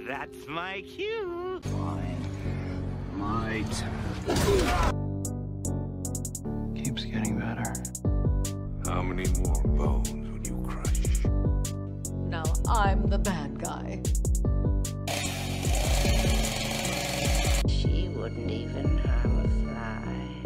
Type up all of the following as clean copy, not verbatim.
That's my cue. My turn. Keeps getting better. How many more bones will you crush? Now I'm the bad guy. She wouldn't even harm a fly.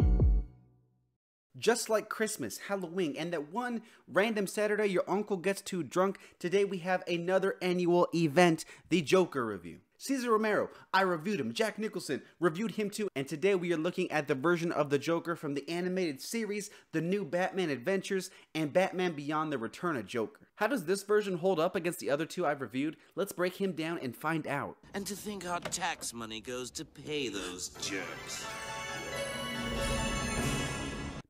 Just like Christmas, Halloween, and that one random Saturday your uncle gets too drunk, today we have another annual event, the Joker review. Cesar Romero, I reviewed him. Jack Nicholson reviewed him too. And today we are looking at the version of the Joker from the animated series, The New Batman Adventures, and Batman Beyond: The Return of Joker. How does this version hold up against the other two I've reviewed? Let's break him down and find out. And to think our tax money goes to pay those jerks.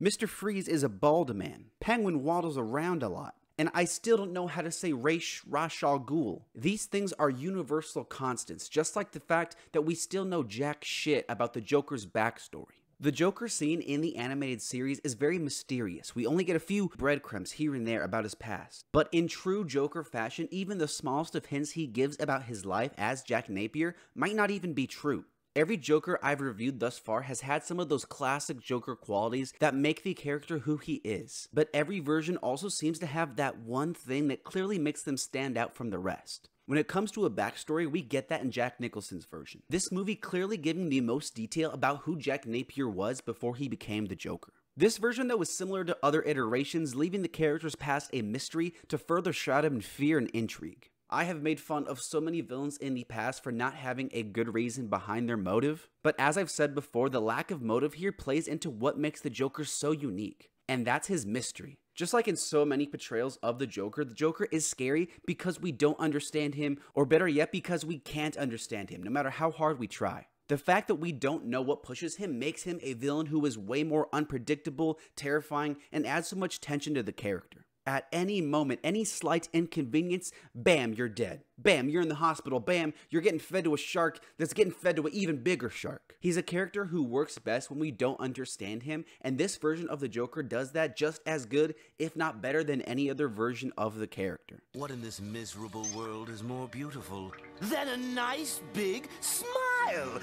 Mr. Freeze is a bald man. Penguin waddles around a lot. And I still don't know how to say Ra's al Ghul. These things are universal constants, just like the fact that we still know jack shit about the Joker's backstory. The Joker scene in the animated series is very mysterious. We only get a few breadcrumbs here and there about his past. But in true Joker fashion, even the smallest of hints he gives about his life as Jack Napier might not even be true. Every Joker I've reviewed thus far has had some of those classic Joker qualities that make the character who he is, but every version also seems to have that one thing that clearly makes them stand out from the rest. When it comes to a backstory, we get that in Jack Nicholson's version. This movie clearly giving the most detail about who Jack Napier was before he became the Joker. This version, though, was similar to other iterations, leaving the character's past a mystery to further shroud him in fear and intrigue. I have made fun of so many villains in the past for not having a good reason behind their motive, but as I've said before, the lack of motive here plays into what makes the Joker so unique, and that's his mystery. Just like in so many portrayals of the Joker is scary because we don't understand him, or better yet, because we can't understand him, no matter how hard we try. The fact that we don't know what pushes him makes him a villain who is way more unpredictable, terrifying, and adds so much tension to the character. At any moment, any slight inconvenience, bam, you're dead. Bam, you're in the hospital. Bam, you're getting fed to a shark that's getting fed to an even bigger shark. He's a character who works best when we don't understand him, and this version of the Joker does that just as good, if not better, than any other version of the character. What in this miserable world is more beautiful than a nice big smile?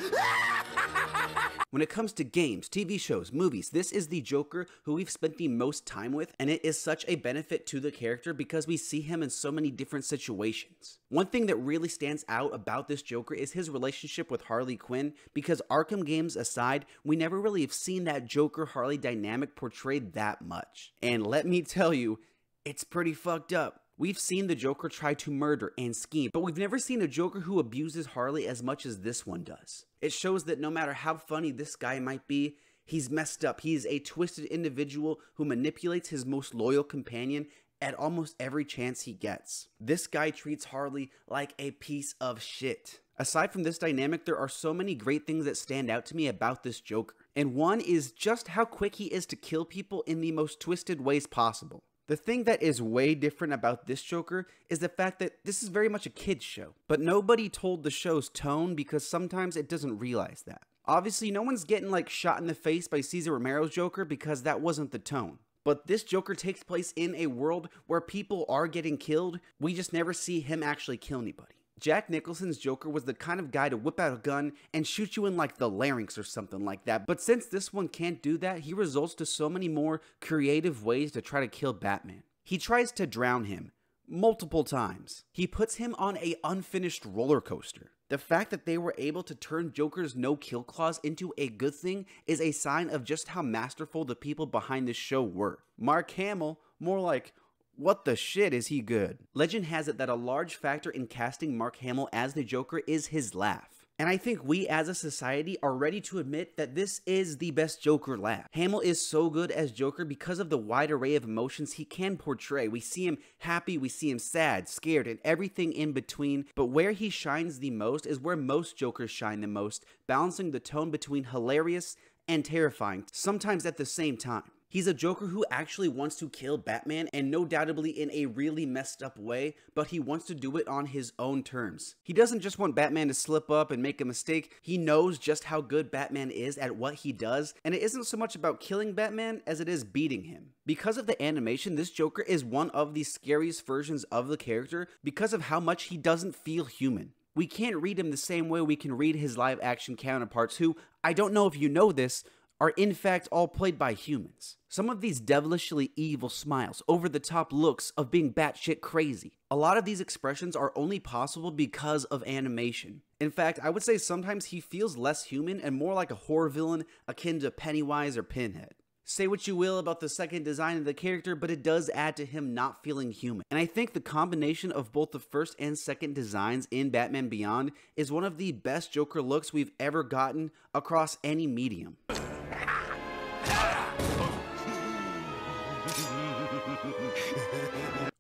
When it comes to games, TV shows, movies, this is the Joker who we've spent the most time with, and it is such a benefit to the character because we see him in so many different situations. One thing that really stands out about this Joker is his relationship with Harley Quinn, because Arkham games aside, we never really have seen that Joker-Harley dynamic portrayed that much. And let me tell you, it's pretty fucked up. We've seen the Joker try to murder and scheme, but we've never seen a Joker who abuses Harley as much as this one does. It shows that no matter how funny this guy might be, he's messed up. He is a twisted individual who manipulates his most loyal companion at almost every chance he gets. This guy treats Harley like a piece of shit. Aside from this dynamic, there are so many great things that stand out to me about this Joker. And one is just how quick he is to kill people in the most twisted ways possible. The thing that is way different about this Joker is the fact that this is very much a kid's show, but nobody told the show's tone because sometimes it doesn't realize that. Obviously, no one's getting like shot in the face by Cesar Romero's Joker because that wasn't the tone. But this Joker takes place in a world where people are getting killed, we just never see him actually kill anybody. Jack Nicholson's Joker was the kind of guy to whip out a gun and shoot you in like the larynx or something like that, but since this one can't do that, he resorts to so many more creative ways to try to kill Batman. He tries to drown him multiple times. He puts him on an unfinished roller coaster. The fact that they were able to turn Joker's no-kill clause into a good thing is a sign of just how masterful the people behind this show were. Mark Hamill, more like, what the shit is he good? Legend has it that a large factor in casting Mark Hamill as the Joker is his laugh. And I think we as a society are ready to admit that this is the best Joker laugh. Hamill is so good as Joker because of the wide array of emotions he can portray. We see him happy, we see him sad, scared, and everything in between. But where he shines the most is where most Jokers shine the most, balancing the tone between hilarious and terrifying, sometimes at the same time. He's a Joker who actually wants to kill Batman, and no doubtably in a really messed up way, but he wants to do it on his own terms. He doesn't just want Batman to slip up and make a mistake. He knows just how good Batman is at what he does, and it isn't so much about killing Batman as it is beating him. Because of the animation, this Joker is one of the scariest versions of the character because of how much he doesn't feel human. We can't read him the same way we can read his live action counterparts who, I don't know if you know this, are in fact all played by humans. Some of these devilishly evil smiles, over-the-top looks of being batshit crazy. A lot of these expressions are only possible because of animation. In fact, I would say sometimes he feels less human and more like a horror villain akin to Pennywise or Pinhead. Say what you will about the second design of the character, but it does add to him not feeling human. And I think the combination of both the first and second designs in Batman Beyond is one of the best Joker looks we've ever gotten across any medium.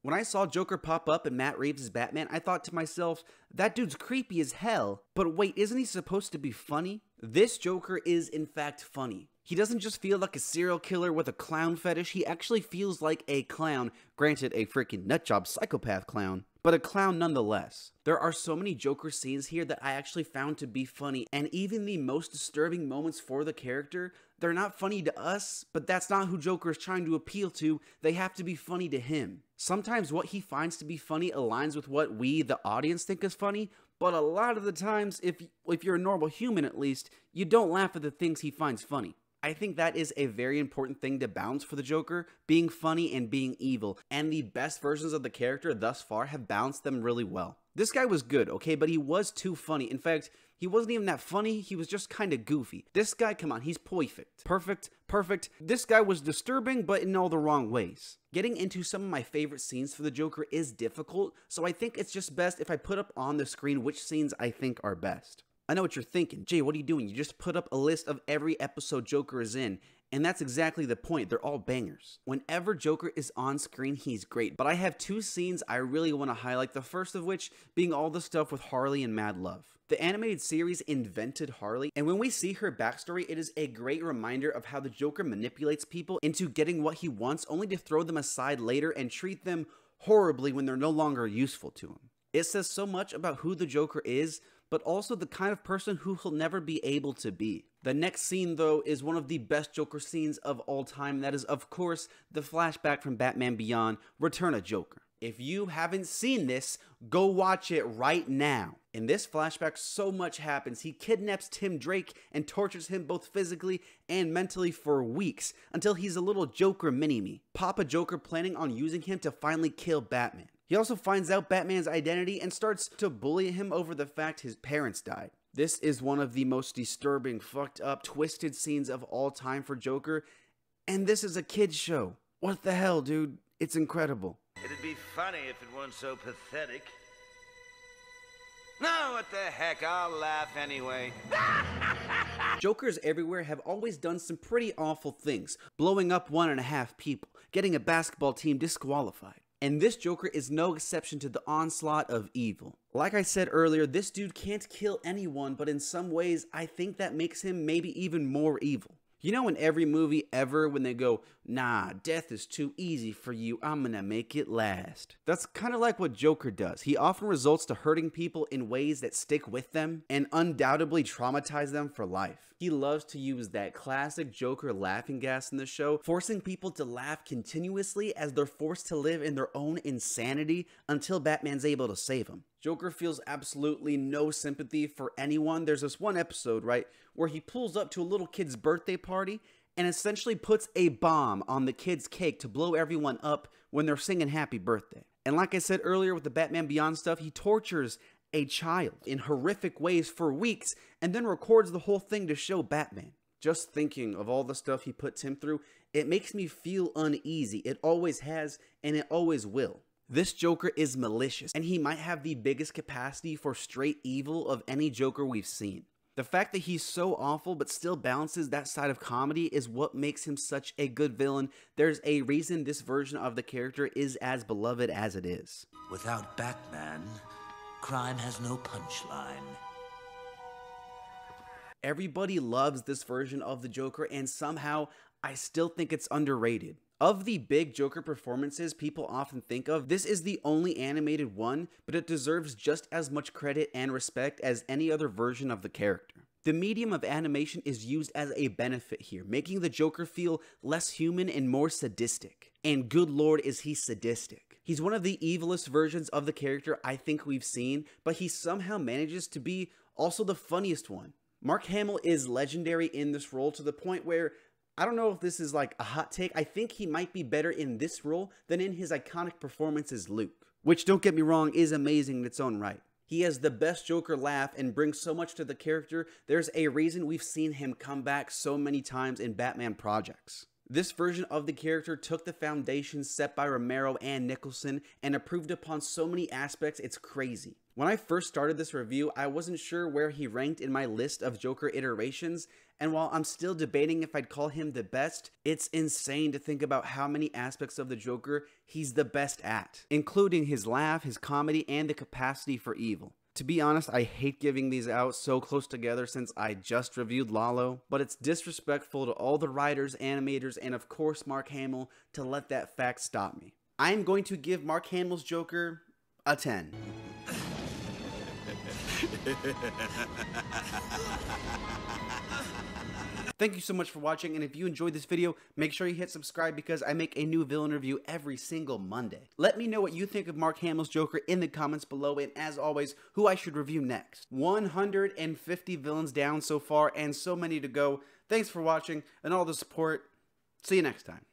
When I saw Joker pop up in Matt Reeves' Batman, I thought to myself, that dude's creepy as hell. But wait, isn't he supposed to be funny? This Joker is in fact funny. He doesn't just feel like a serial killer with a clown fetish, he actually feels like a clown, granted a freaking nutjob psychopath clown, but a clown nonetheless. There are so many Joker scenes here that I actually found to be funny, and even the most disturbing moments for the character, they're not funny to us, but that's not who Joker is trying to appeal to, they have to be funny to him. Sometimes what he finds to be funny aligns with what we, the audience, think is funny, but a lot of the times, if you're a normal human at least, you don't laugh at the things he finds funny. I think that is a very important thing to balance for the Joker, being funny and being evil, and the best versions of the character thus far have balanced them really well. This guy was good, okay, but he was too funny. In fact, he wasn't even that funny, he was just kinda goofy. This guy, come on, he's perfect. Perfect. This guy was disturbing, but in all the wrong ways. Getting into some of my favorite scenes for the Joker is difficult, so I think it's just best if I put up on the screen which scenes I think are best. I know what you're thinking. Jay, what are you doing? You just put up a list of every episode Joker is in, and that's exactly the point. They're all bangers. Whenever Joker is on screen, he's great, but I have two scenes I really want to highlight, the first of which being all the stuff with Harley and Mad Love. The animated series invented Harley, and when we see her backstory, it is a great reminder of how the Joker manipulates people into getting what he wants, only to throw them aside later and treat them horribly when they're no longer useful to him. It says so much about who the Joker is, but also the kind of person who he'll never be able to be. The next scene, though, is one of the best Joker scenes of all time. That is, of course, the flashback from Batman Beyond, Return of Joker. If you haven't seen this, go watch it right now. In this flashback, so much happens. He kidnaps Tim Drake and tortures him both physically and mentally for weeks, until he's a little Joker mini-me. Papa Joker planning on using him to finally kill Batman. He also finds out Batman's identity and starts to bully him over the fact his parents died. This is one of the most disturbing, fucked up, twisted scenes of all time for Joker, and this is a kid's show. What the hell, dude? It's incredible. It'd be funny if it weren't so pathetic. No, what the heck, I'll laugh anyway. Jokers everywhere have always done some pretty awful things, blowing up 1.5 people, getting a basketball team disqualified. And this Joker is no exception to the onslaught of evil. Like I said earlier, this dude can't kill anyone, but in some ways, I think that makes him maybe even more evil. You know in every movie ever when they go, nah, death is too easy for you, I'm gonna make it last. That's kind of like what Joker does. He often results to hurting people in ways that stick with them and undoubtedly traumatize them for life. He loves to use that classic Joker laughing gas in the show, forcing people to laugh continuously as they're forced to live in their own insanity until Batman's able to save them. Joker feels absolutely no sympathy for anyone. There's this one episode, right, where he pulls up to a little kid's birthday party and essentially puts a bomb on the kid's cake to blow everyone up when they're singing happy birthday. And like I said earlier with the Batman Beyond stuff, he tortures a child in horrific ways for weeks and then records the whole thing to show Batman. Just thinking of all the stuff he puts him through, it makes me feel uneasy. It always has, and it always will. This Joker is malicious, and he might have the biggest capacity for straight evil of any Joker we've seen. The fact that he's so awful but still balances that side of comedy is what makes him such a good villain. There's a reason this version of the character is as beloved as it is. Without Batman, crime has no punchline. Everybody loves this version of the Joker, and somehow I still think it's underrated. Of the big Joker performances people often think of, this is the only animated one, but it deserves just as much credit and respect as any other version of the character. The medium of animation is used as a benefit here, making the Joker feel less human and more sadistic. And good lord is he sadistic. He's one of the evilest versions of the character I think we've seen, but he somehow manages to be also the funniest one. Mark Hamill is legendary in this role to the point where, I don't know if this is like a hot take, I think he might be better in this role than in his iconic performance as Luke. Which, don't get me wrong, is amazing in its own right. He has the best Joker laugh and brings so much to the character, there's a reason we've seen him come back so many times in Batman projects. This version of the character took the foundation set by Romero and Nicholson and improved upon so many aspects it's crazy. When I first started this review, I wasn't sure where he ranked in my list of Joker iterations, and while I'm still debating if I'd call him the best, it's insane to think about how many aspects of the Joker he's the best at, including his laugh, his comedy, and the capacity for evil. To be honest, I hate giving these out so close together since I just reviewed Lalo, but it's disrespectful to all the writers, animators, and of course Mark Hamill to let that fact stop me. I'm going to give Mark Hamill's Joker a 10. Thank you so much for watching, and if you enjoyed this video, make sure you hit subscribe because I make a new villain review every single Monday. Let me know what you think of Mark Hamill's Joker in the comments below, and as always, who I should review next. 150 villains down so far, and so many to go. Thanks for watching, and all the support. See you next time.